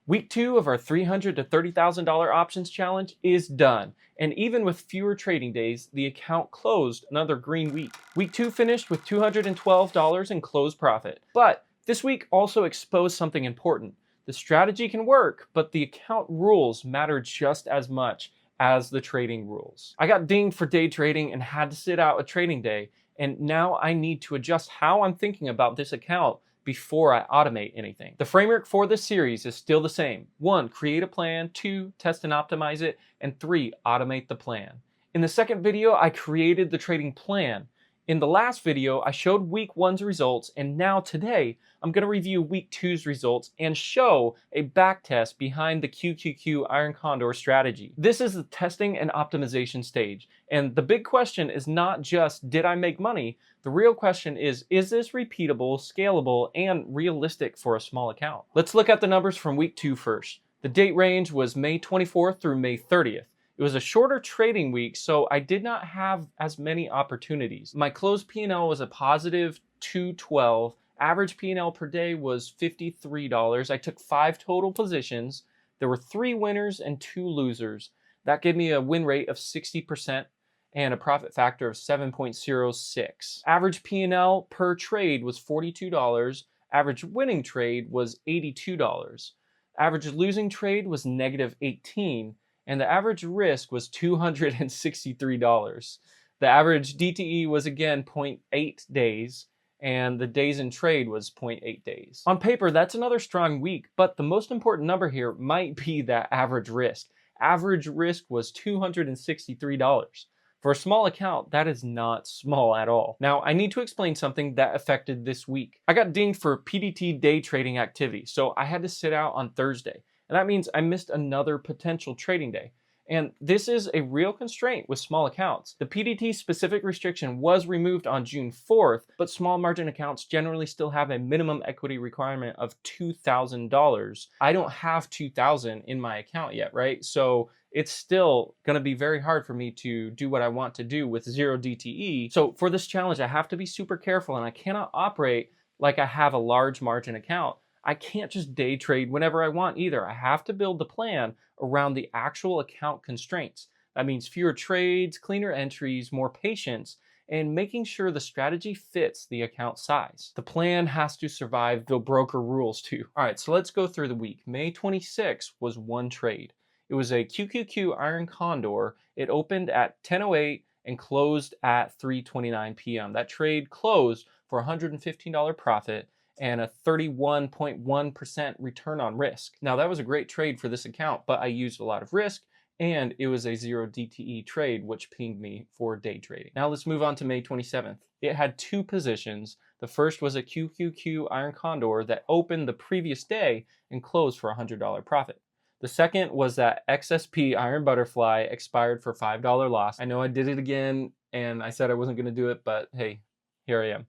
Week 2 of our $300 to $30,000 options challenge is done, and even with fewer trading days, the account closed another green week. Week 2 finished with $212 in closed profit, but this week also exposed something important. The strategy can work, but the account rules matter just as much as the trading rules. I got dinged for day trading and had to sit out a trading day, and now I need to adjust how I'm thinking about this account before I automate anything. The framework for this series is still the same. 1, create a plan. 2, test and optimize it. And 3, automate the plan. In the second video, I created the trading plan. In the last video, I showed week 1's results, and now today, I'm going to review week 2's results and show a backtest behind the QQQ Iron Condor strategy. This is the testing and optimization stage, and the big question is not just, did I make money? The real question is this repeatable, scalable, and realistic for a small account? Let's look at the numbers from week 2 first. The date range was May 24th through May 30th. It was a shorter trading week, so I did not have as many opportunities. My closed P&L was a positive $212. Average P&L per day was $53. I took 5 total positions. There were 3 winners and 2 losers. That gave me a win rate of 60% and a profit factor of 7.06. Average P&L per trade was $42. Average winning trade was $82. Average losing trade was negative 18. And the average risk was $263. The average DTE was again 0.8 days, and the days in trade was 0.8 days. On paper, that's another strong week, but the most important number here might be that average risk. Average risk was $263. For a small account, that is not small at all. Now, I need to explain something that affected this week. I got dinged for PDT day trading activity, so I had to sit out on Thursday. And that means I missed another potential trading day. And this is a real constraint with small accounts. The PDT specific restriction was removed on June 4th, but small margin accounts generally still have a minimum equity requirement of $2,000. I don't have $2,000 in my account yet, right? So it's still going to be very hard for me to do what I want to do with 0 DTE. So for this challenge, I have to be super careful, and I cannot operate like I have a large margin account. I can't just day trade whenever I want either. I have to build the plan around the actual account constraints. That means fewer trades, cleaner entries, more patience, and making sure the strategy fits the account size. The plan has to survive the broker rules too. All right, so let's go through the week. May 26th was 1 trade. It was a QQQ Iron Condor. It opened at 10:08 and closed at 3:29 p.m. That trade closed for $115 profit and a 31.1% return on risk. Now that was a great trade for this account, but I used a lot of risk, and it was a 0 DTE trade, which pinged me for day trading. Now let's move on to May 27th. It had 2 positions. The first was a QQQ Iron Condor that opened the previous day and closed for a $100 profit. The second was that XSP Iron Butterfly expired for $5 loss. I know I did it again, and I said I wasn't gonna do it, but hey, here I am.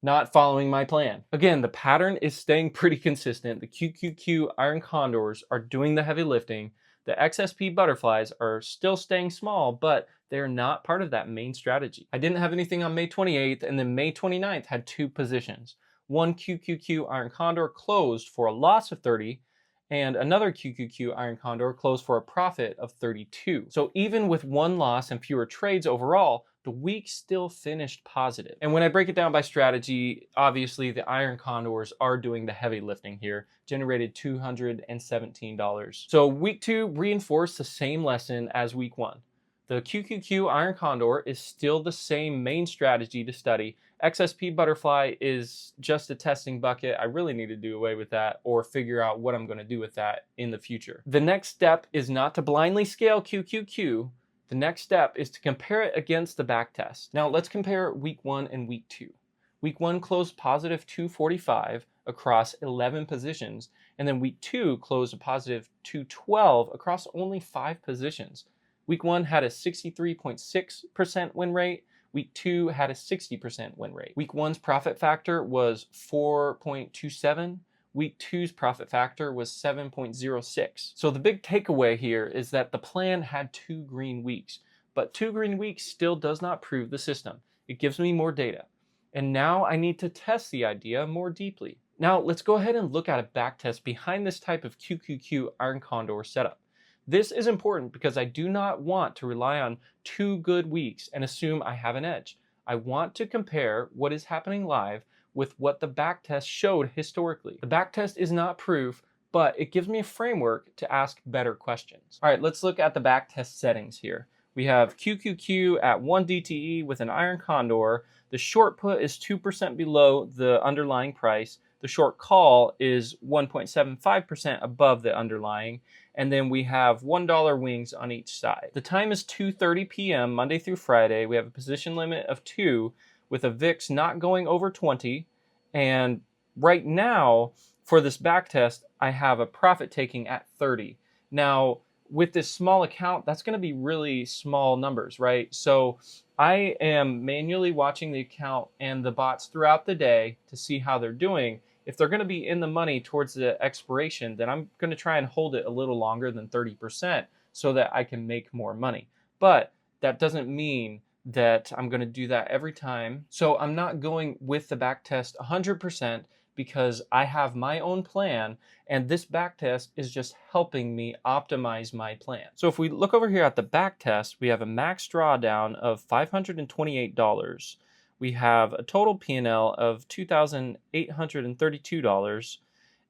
Not following my plan. Again, the pattern is staying pretty consistent. The QQQ Iron Condors are doing the heavy lifting. The XSP Butterflies are still staying small, but they're not part of that main strategy. I didn't have anything on May 28th, and then May 29th had 2 positions. 1 QQQ Iron Condor closed for a loss of 30, and another QQQ Iron Condor closed for a profit of 32. So even with 1 loss and fewer trades overall, the week still finished positive. And when I break it down by strategy, obviously the Iron Condors are doing the heavy lifting here, generated $217. So week 2 reinforced the same lesson as week 1. The QQQ Iron Condor is still the same main strategy to study. XSP Butterfly is just a testing bucket. I really need to do away with that or figure out what I'm going to do with that in the future. The next step is not to blindly scale QQQ. The next step is to compare it against the backtest. Now let's compare week 1 and week 2. Week 1 closed positive 245 across 11 positions, and then week 2 closed a positive 212 across only 5 positions. Week 1 had a 63.6% win rate. Week 2 had a 60% win rate. Week 1's profit factor was 4.27. Week 2's profit factor was 7.06. So the big takeaway here is that the plan had 2 green weeks, but 2 green weeks still does not prove the system. It gives me more data. And now I need to test the idea more deeply. Now let's go ahead and look at a backtest behind this type of QQQ iron condor setup. This is important because I do not want to rely on 2 good weeks and assume I have an edge. I want to compare what is happening live with what the backtest showed historically. The backtest is not proof, but it gives me a framework to ask better questions. All right, let's look at the backtest settings here. We have QQQ at 1 DTE with an iron condor. The short put is 2% below the underlying price. The short call is 1.75% above the underlying. And then we have $1 wings on each side. The time is 2:30 p.m. Monday through Friday. We have a position limit of 2 with a VIX not going over 20. And right now, for this backtest, I have a profit taking at 30. Now, with this small account, that's going to be really small numbers, right? So I am manually watching the account and the bots throughout the day to see how they're doing. If they're going to be in the money towards the expiration, then I'm going to try and hold it a little longer than 30% so that I can make more money. But that doesn't mean that I'm going to do that every time. So I'm not going with the backtest 100% because I have my own plan, and this backtest is just helping me optimize my plan. So if we look over here at the backtest, we have a max drawdown of $528. We have a total P&L of $2,832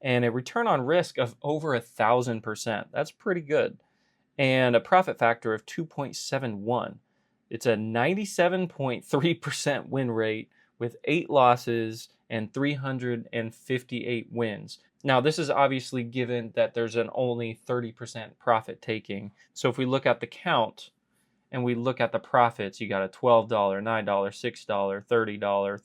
and a return on risk of over 1,000%. That's pretty good. And a profit factor of 2.71. It's a 97.3% win rate with 8 losses and 358 wins. Now, this is obviously given that there's an only 30% profit taking. So if we look at the count and we look at the profits, you got a $12, $9, $6, $30,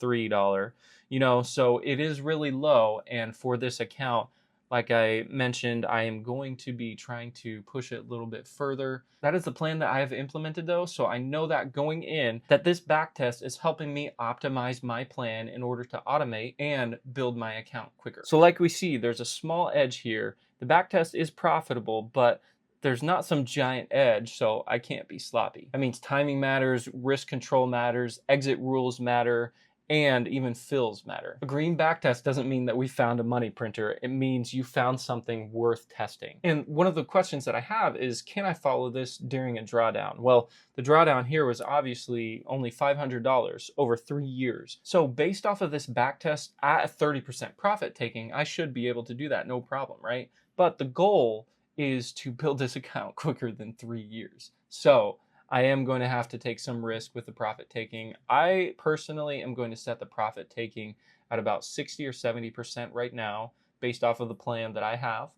$3, so it is really low. And for this account, like I mentioned, I am going to be trying to push it a little bit further. That is the plan that I have implemented though, so I know that going in, that this backtest is helping me optimize my plan in order to automate and build my account quicker. So like we see, there's a small edge here. The backtest is profitable, but there's not some giant edge, so I can't be sloppy. That means timing matters, risk control matters, exit rules matter, and even fills matter. A green backtest doesn't mean that we found a money printer. It means you found something worth testing. And one of the questions that I have is, can I follow this during a drawdown? Well, the drawdown here was obviously only $500 over 3 years. So based off of this backtest at a 30% profit taking, I should be able to do that, no problem, right? But the goal is to build this account quicker than 3 years. So I am going to have to take some risk with the profit taking. I personally am going to set the profit taking at about 60 or 70% right now, based off of the plan that I have,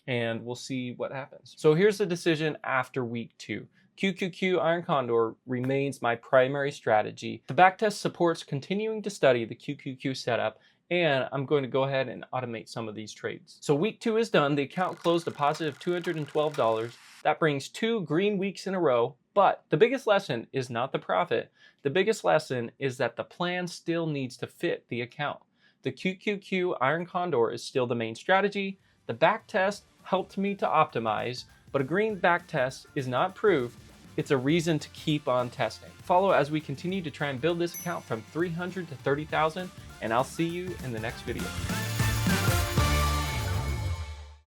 and we'll see what happens. So here's the decision after week 2. QQQ Iron Condor remains my primary strategy. The backtest supports continuing to study the QQQ setup, and I'm going to go ahead and automate some of these trades. So week 2 is done. The account closed a positive $212. That brings 2 green weeks in a row. But the biggest lesson is not the profit. The biggest lesson is that the plan still needs to fit the account. The QQQ Iron Condor is still the main strategy. The backtest helped me to optimize, but a green backtest is not proof. It's a reason to keep on testing. Follow as we continue to try and build this account from 300 to 30,000, and I'll see you in the next video.